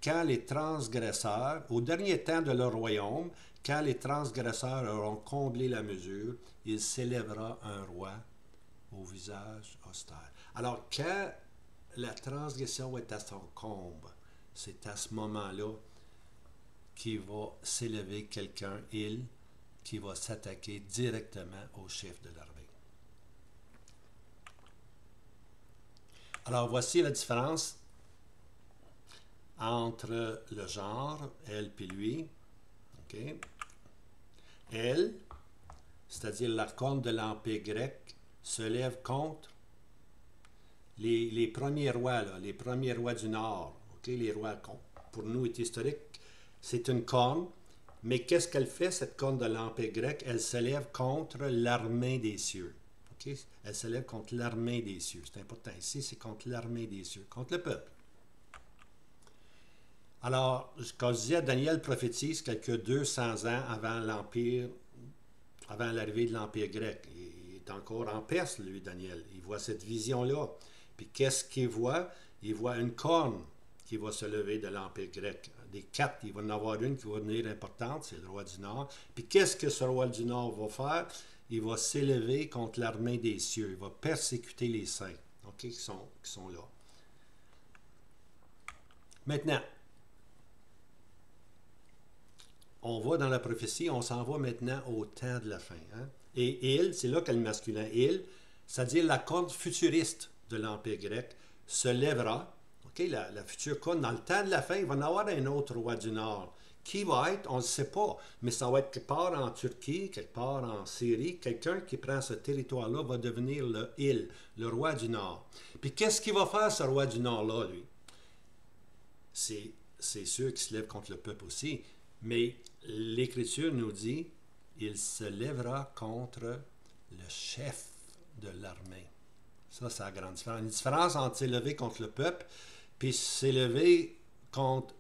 quand les transgresseurs, au dernier temps de leur royaume, quand les transgresseurs auront comblé la mesure, il s'élèvera un roi au visage austère. Alors, quand la transgression est à son comble, c'est à ce moment-là qu'il va s'élever quelqu'un, qui va s'attaquer directement au chef de l'armée. Alors, voici la différence entre le genre, elle puis lui. Okay. Elle, c'est-à-dire la corne de l'Empire grec, se lève contre les premiers rois, là, les premiers rois du Nord. Okay. Les rois, pour nous, est historique. C'est une corne, mais qu'est-ce qu'elle fait, cette corne de l'Empire grec? Elle se lève contre l'armée des cieux. Okay? Elle se lève contre l'armée des cieux. C'est important ici, c'est contre l'armée des cieux, contre le peuple. Alors, quand je disais, Daniel prophétise quelques 200 ans avant l'Empire, avant l'arrivée de l'Empire grec. Il est encore en Perse, lui, Daniel. Il voit cette vision-là. Puis qu'est-ce qu'il voit? Il voit une corne qui va se lever de l'Empire grec. Des 4, il va en avoir une qui va devenir importante, c'est le roi du Nord. Puis qu'est-ce que ce roi du Nord va faire? Il va s'élever contre l'armée des cieux. Il va persécuter les saints, okay, qui sont là. Maintenant, on va dans la prophétie, on s'en va maintenant au temps de la fin. Hein? Et il, c'est là qu'est le masculin. Il, c'est-à-dire la corne futuriste de l'Empire grec, se lèvera. Okay, la future corne, dans le temps de la fin, il va y avoir un autre roi du Nord. Qui va être, on ne sait pas, mais ça va être quelque part en Turquie, quelque part en Syrie. Quelqu'un qui prend ce territoire-là va devenir le roi du Nord. Puis qu'est-ce qu'il va faire, ce roi du Nord-là, lui? C'est sûr qu'il se lève contre le peuple aussi, mais l'Écriture nous dit, il se lèvera contre le chef de l'armée. Ça, c'est la grande différence. Une différence entre s'élever contre le peuple, puis s'élever contre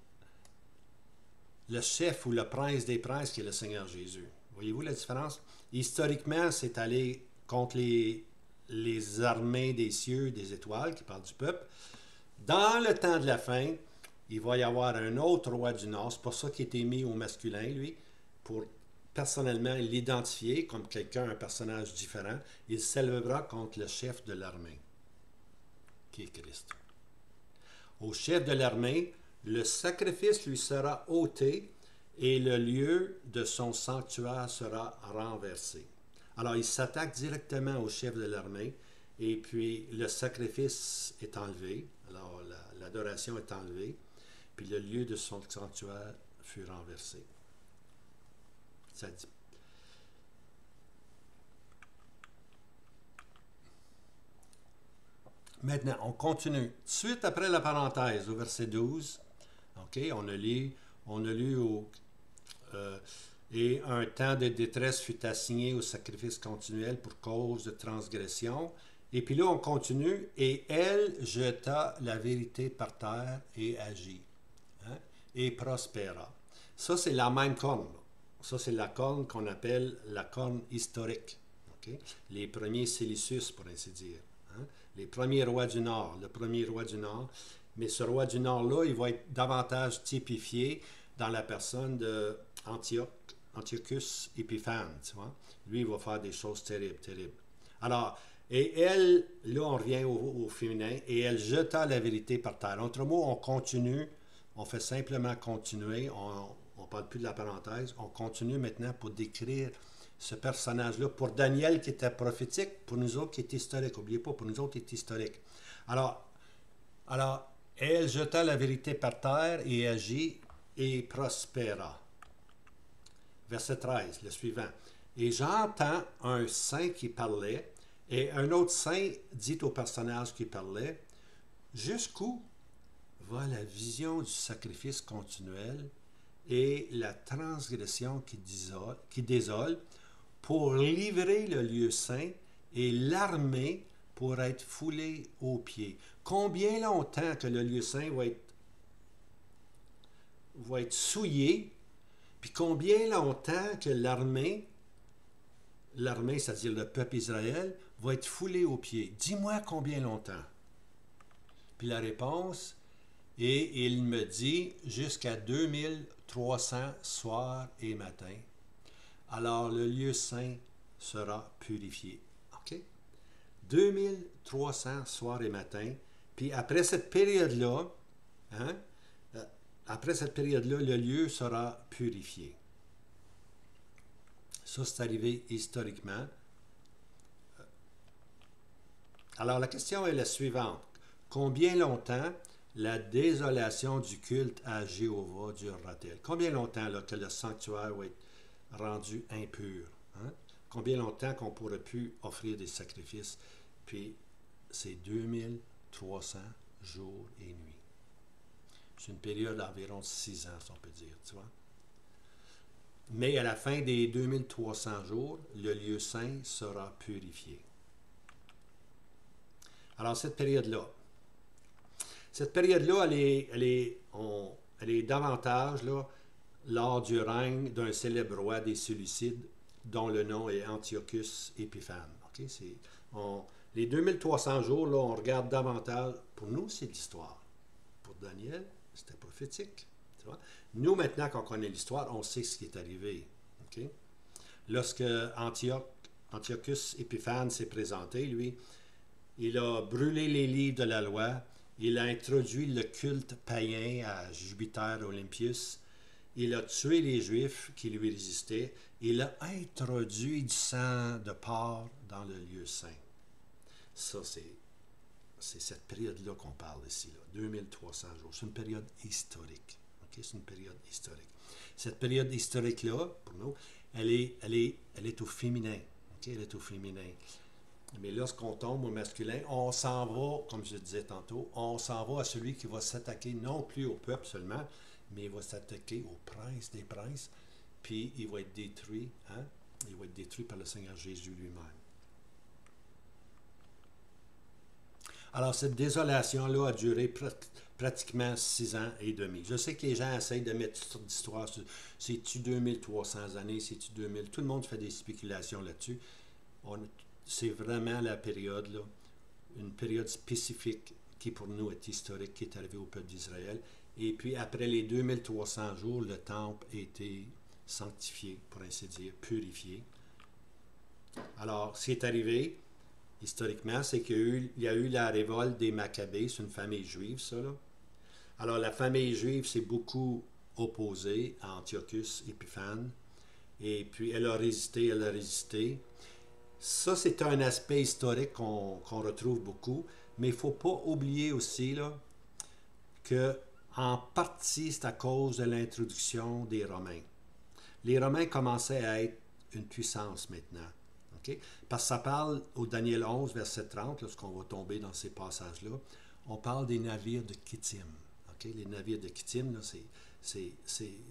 le chef ou le prince des princes qui est le Seigneur Jésus. Voyez-vous la différence? Historiquement, c'est aller contre les armées des cieux, des étoiles, qui parlent du peuple. Dans le temps de la fin, il va y avoir un autre roi du Nord. C'est pour ça qu'il a été mis au masculin, lui, pour personnellement l'identifier comme quelqu'un, un personnage différent. Il s'élèvera contre le chef de l'armée, qui est Christ. Au chef de l'armée, le sacrifice lui sera ôté et le lieu de son sanctuaire sera renversé. Alors, il s'attaque directement au chef de l'armée, et puis le sacrifice est enlevé. Alors, l'adoration est enlevée, puis le lieu de son sanctuaire fut renversé. Ça dit. Maintenant, on continue. Suite après la parenthèse, au verset 12, OK, on a lu et un temps de détresse fut assigné au sacrifice continuel pour cause de transgression. Et puis là, on continue. Et elle jeta la vérité par terre et agit. Hein, et prospéra. Ça, c'est la même corne. Ça, c'est la corne qu'on appelle la corne historique. Okay? Les premiers Sélicius, pour ainsi dire. Hein? Les premiers rois du Nord. Le premier roi du Nord. Mais ce roi du Nord-là, il va être davantage typifié dans la personne d'Antiochus Épiphane. Tu vois? Lui, il va faire des choses terribles, terribles. Alors, et elle, là, on revient au féminin, et elle jeta la vérité par terre. En d'autres mots, on continue, on fait simplement continuer, on ne parle plus de la parenthèse, on continue maintenant pour décrire ce personnage-là. Pour Daniel, qui était prophétique, pour nous autres, qui est historique. N'oubliez pas, pour nous autres, qui est historique. Alors, elle jeta la vérité par terre et agit et prospéra. Verset 13, le suivant. Et j'entends un saint qui parlait, et un autre saint dit au personnage qui parlait, jusqu'où va la vision du sacrifice continuel et la transgression qui désole pour livrer le lieu saint et l'armée pour être foulée aux pieds. Combien longtemps que le lieu saint va être souillé, puis combien longtemps que l'armée, c'est-à-dire le peuple Israël, va être foulé aux pieds. Dis-moi combien longtemps. Puis la réponse, et il me dit jusqu'à 2300 soirs et matins. Alors le lieu saint sera purifié. OK? 2300 soirs et matins. Puis après cette période-là, hein, le lieu sera purifié. Ça, c'est arrivé historiquement. Alors, la question est la suivante. Combien longtemps la désolation du culte à Jéhovah durera-t-elle? Combien longtemps là, que le sanctuaire va être rendu impur? Hein? Combien longtemps qu'on ne pourrait plus offrir des sacrifices? Puis, c'est 2300 jours et nuits. C'est une période d'environ 6 ans, si on peut dire, tu vois. Mais à la fin des 2300 jours, le lieu saint sera purifié. Alors, cette période-là, elle est davantage là, lors du règne d'un célèbre roi des Séleucides, dont le nom est Antiochus Épiphane. Okay? Les 2300 jours, là, on regarde davantage. Pour nous, c'est l'histoire. Pour Daniel, c'était prophétique. Tu vois? Nous, maintenant, quand on connaît l'histoire, on sait ce qui est arrivé. Okay? Lorsque Antiochus Épiphane s'est présenté, lui, il a brûlé les livres de la loi, il a introduit le culte païen à Jupiter Olympius, il a tué les Juifs qui lui résistaient, il a introduit du sang de porc dans le lieu saint. Ça, c'est cette période-là qu'on parle ici, là, 2300 jours. C'est une période historique. Okay? C'est une période historique. Cette période historique-là, pour nous, elle est au féminin. Okay? Elle est au féminin. Mais lorsqu'on tombe au masculin, on s'en va, comme je disais tantôt, on s'en va à celui qui va s'attaquer non plus au peuple seulement, mais il va s'attaquer au prince des princes, puis il va être détruit, hein? Il va être détruit par le Seigneur Jésus lui-même. Alors, cette désolation-là a duré pratiquement 6 ans et demi. Je sais que les gens essayent de mettre toutes sortes d'histoires. C'est-tu 2300 années? C'est-tu 2000? Tout le monde fait des spéculations là-dessus. C'est vraiment la période, là, une période spécifique qui pour nous est historique, qui est arrivée au peuple d'Israël. Et puis après les 2300 jours, le temple a été sanctifié, pour ainsi dire, purifié. Alors, ce qui est arrivé, historiquement, c'est qu'il y a eu la révolte des Maccabées, c'est une famille juive, ça, là. Alors, la famille juive s'est beaucoup opposée à Antiochus Épiphane, et puis elle a résisté, Ça, c'est un aspect historique qu'on retrouve beaucoup, mais il ne faut pas oublier aussi là, que en partie, c'est à cause de l'introduction des Romains. Les Romains commençaient à être une puissance maintenant. Okay? Parce que ça parle au Daniel 11, verset 30, lorsqu'on va tomber dans ces passages-là, on parle des navires de Kittim. Okay? Les navires de Kittim, c'est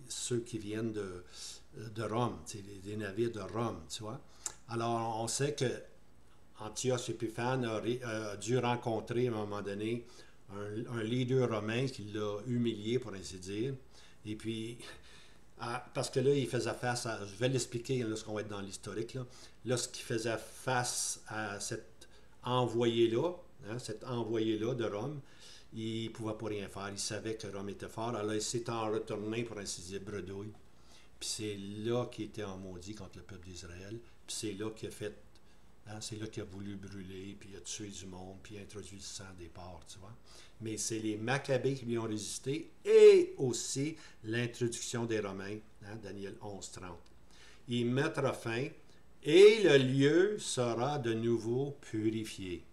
ceux qui viennent de Rome, c'est des navires de Rome, tu vois. Alors, on sait que Antioche Épiphane a dû rencontrer à un moment donné un leader romain qui l'a humilié, pour ainsi dire. Et puis, parce que là, il faisait face à, je vais l'expliquer lorsqu'on va être dans l'historique, là, lorsqu'il faisait face à cet envoyé-là, cet envoyé-là de Rome, il ne pouvait pas rien faire. Il savait que Rome était fort. Alors, il s'est en retourné, pour ainsi dire, bredouille. Puis c'est là qu'il était en maudit contre le peuple d'Israël. Puis c'est là qu'il a fait, c'est là qu'il a voulu brûler, puis il a tué du monde, puis il a introduit le sang des porcs, tu vois. Mais c'est les Maccabées qui lui ont résisté, et aussi l'introduction des Romains, Daniel 11:30. Il mettra fin, et le lieu sera de nouveau purifié.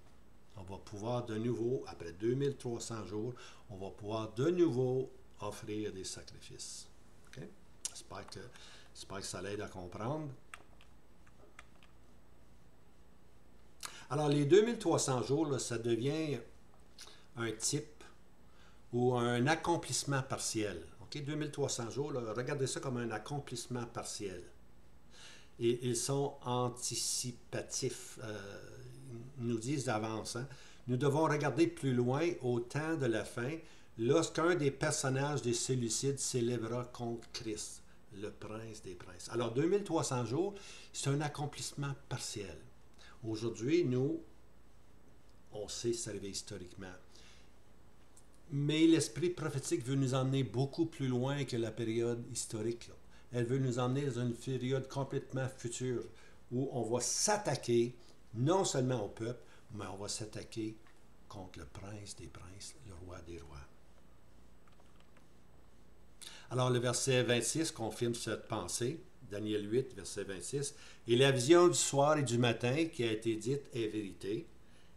On va pouvoir de nouveau, après 2300 jours, on va pouvoir de nouveau offrir des sacrifices. Okay? J'espère que ça l'aide à comprendre. Alors, les 2300 jours, là, ça devient un type ou un accomplissement partiel. Okay? 2300 jours, là, regardez ça comme un accomplissement partiel. Et ils sont anticipatifs. Ils nous disent d'avance. Nous devons regarder plus loin au temps de la fin, lorsqu'un des personnages des Séleucides s'élèvera contre Christ, le prince des princes. Alors, 2300 jours, c'est un accomplissement partiel. Aujourd'hui, nous, on sait c'est arrivé historiquement. Mais l'esprit prophétique veut nous emmener beaucoup plus loin que la période historique, là. Elle veut nous emmener dans une période complètement future où on va s'attaquer non seulement au peuple, mais on va s'attaquer contre le prince des princes, le roi des rois. Alors le verset 26 confirme cette pensée. Daniel 8, verset 26. « Et la vision du soir et du matin qui a été dite est vérité.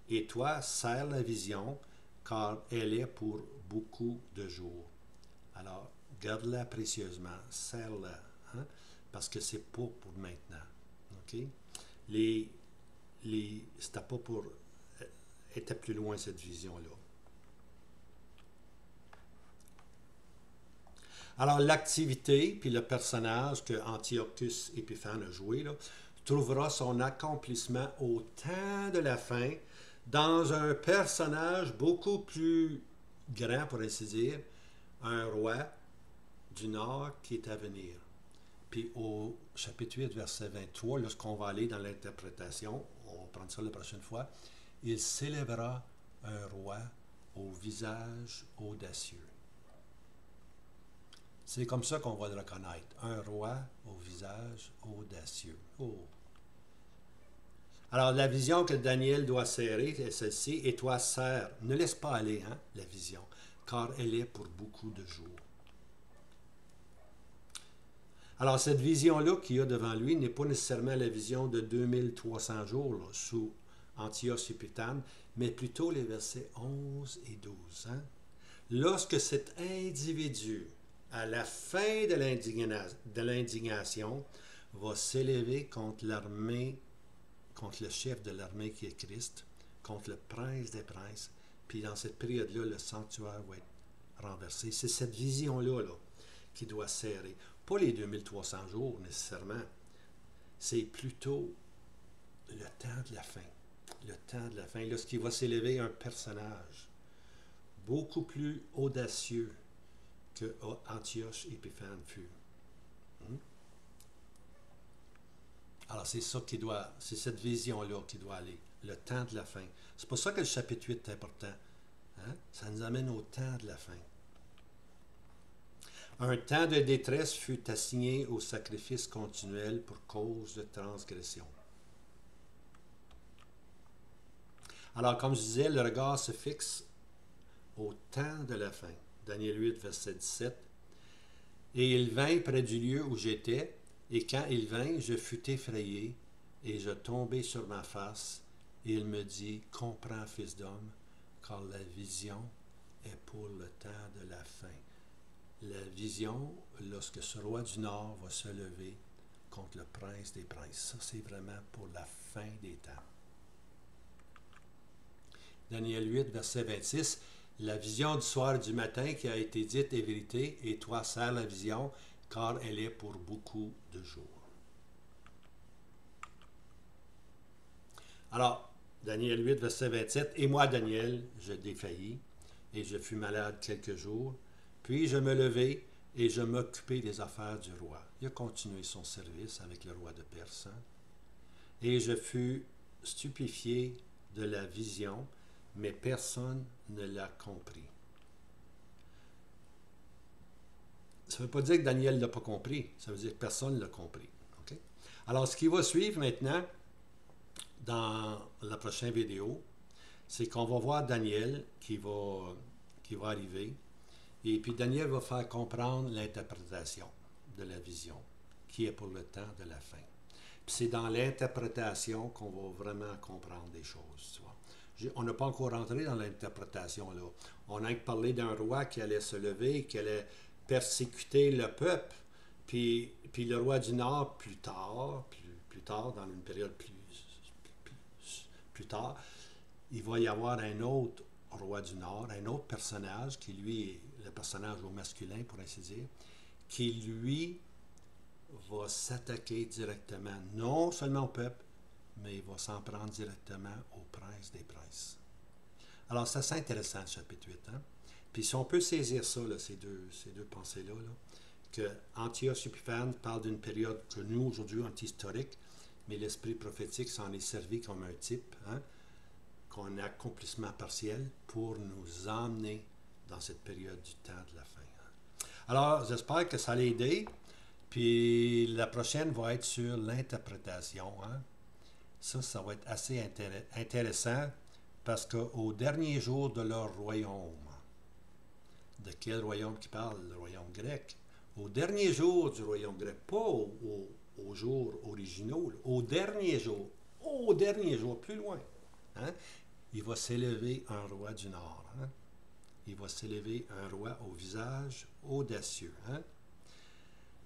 Et toi, serre la vision, car elle est pour beaucoup de jours. » Alors, garde-la précieusement, serre-la, parce que c'est pas pour maintenant. Okay? C'était pas pour... était plus loin cette vision-là. Alors, l'activité, puis le personnage que Antiochus Épiphane a joué, là, trouvera son accomplissement au temps de la fin dans un personnage beaucoup plus grand, pour ainsi dire, un roi du Nord qui est à venir. Puis au chapitre 8, verset 23, lorsqu'on va aller dans l'interprétation, on va prendre ça la prochaine fois, il s'élèvera un roi au visage audacieux. C'est comme ça qu'on va le reconnaître. Un roi au visage audacieux. Oh. Alors, la vision que Daniel doit serrer est celle-ci. Et toi, serre, ne laisse pas aller la vision, car elle est pour beaucoup de jours. Alors, cette vision-là qu'il y a devant lui n'est pas nécessairement la vision de 2300 jours là, sous Antioche Épiphane, mais plutôt les versets 11 et 12. Lorsque cet individu, à la fin de l'indignation, va s'élever contre l'armée, contre le chef de l'armée qui est Christ, contre le prince des princes, puis dans cette période-là, le sanctuaire va être renversé. C'est cette vision-là qui doit serrer. Pas les 2300 jours nécessairement, c'est plutôt le temps de la fin. Le temps de la fin, lorsqu'il va s'élever un personnage beaucoup plus audacieux que Antioche Épiphane fut. Alors c'est ça c'est cette vision-là qui doit aller, le temps de la fin. C'est pour ça que le chapitre 8 est important. Ça nous amène au temps de la fin. Un temps de détresse fut assigné au sacrifice continuel pour cause de transgression. Alors, comme je disais, le regard se fixe au temps de la fin. Daniel 8, verset 17. Et il vint près du lieu où j'étais, et quand il vint, je fus effrayé, et je tombai sur ma face, et il me dit, « Comprends, fils d'homme, car la vision est pour le temps de la fin. » La vision, lorsque ce roi du Nord va se lever contre le prince des princes. Ça, c'est vraiment pour la fin des temps. Daniel 8, verset 26. La vision du soir et du matin qui a été dite est vérité, et toi serre la vision, car elle est pour beaucoup de jours. Alors, Daniel 8, verset 27. Et moi, Daniel, je défaillis, et je fus malade quelques jours. Puis je me levai, et je m'occupai des affaires du roi. Il a continué son service avec le roi de Perse. Et je fus stupéfié de la vision, mais personne ne l'a compris. Ça ne veut pas dire que Daniel ne l'a pas compris, ça veut dire que personne ne l'a compris. Okay? Alors, ce qui va suivre maintenant, dans la prochaine vidéo, c'est qu'on va voir Daniel qui va arriver, et puis Daniel va faire comprendre l'interprétation de la vision, qui est pour le temps de la fin. Puis c'est dans l'interprétation qu'on va vraiment comprendre des choses, tu vois. On n'a pas encore rentré dans l'interprétation, là. On a parlé d'un roi qui allait se lever, qui allait persécuter le peuple, puis le roi du Nord, plus tard, dans une période plus tard, il va y avoir un autre roi du Nord, un autre personnage, qui lui est le personnage au masculin, pour ainsi dire, qui lui va s'attaquer directement, non seulement au peuple, mais il va s'en prendre directement au prince des princes. Alors, c'est assez intéressant, le chapitre 8. Hein? Puis si on peut saisir ça, là, ces deux pensées-là, là, que Antioche Épiphane parle d'une période que nous, aujourd'hui, on est historique, mais l'esprit prophétique s'en est servi comme un type, hein, qu'on a accomplissement partiel pour nous emmener dans cette période du temps de la fin. Hein. Alors, j'espère que ça l'a aidé. Puis la prochaine va être sur l'interprétation. Hein. Ça va être assez intéressant parce qu'au dernier jour de leur royaume, de quel royaume qui parle? Le royaume grec. Au dernier jour du royaume grec, pas aux jours originaux, là. Au dernier jour, plus loin, hein, il va s'élever un roi du Nord. Hein. Il va s'élever un roi au visage audacieux. Hein.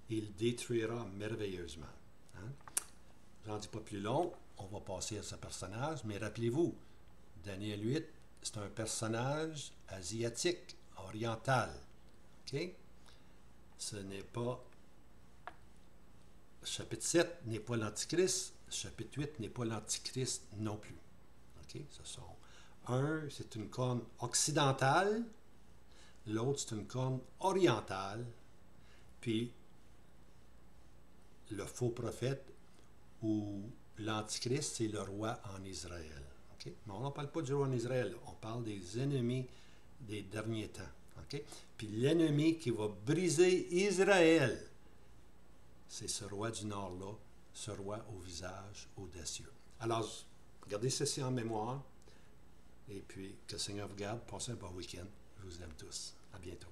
Il détruira merveilleusement. Hein. J'en dis pas plus long, on va passer à ce personnage, mais rappelez-vous, Daniel 8, c'est un personnage asiatique, oriental. OK? Ce n'est pas... Chapitre 7 n'est pas l'Antichrist, chapitre 8 n'est pas l'Antichrist non plus. OK? Ce sont... Un, c'est une corne occidentale, l'autre, c'est une corne orientale, puis le faux prophète ou l'Antichrist, c'est le roi en Israël. Okay? Mais on ne parle pas du roi en Israël, on parle des ennemis des derniers temps. Okay? Puis l'ennemi qui va briser Israël, c'est ce roi du Nord-là, ce roi au visage audacieux. Alors, gardez ceci en mémoire, et puis que le Seigneur vous garde, passez un bon week-end. Je vous aime tous. À bientôt.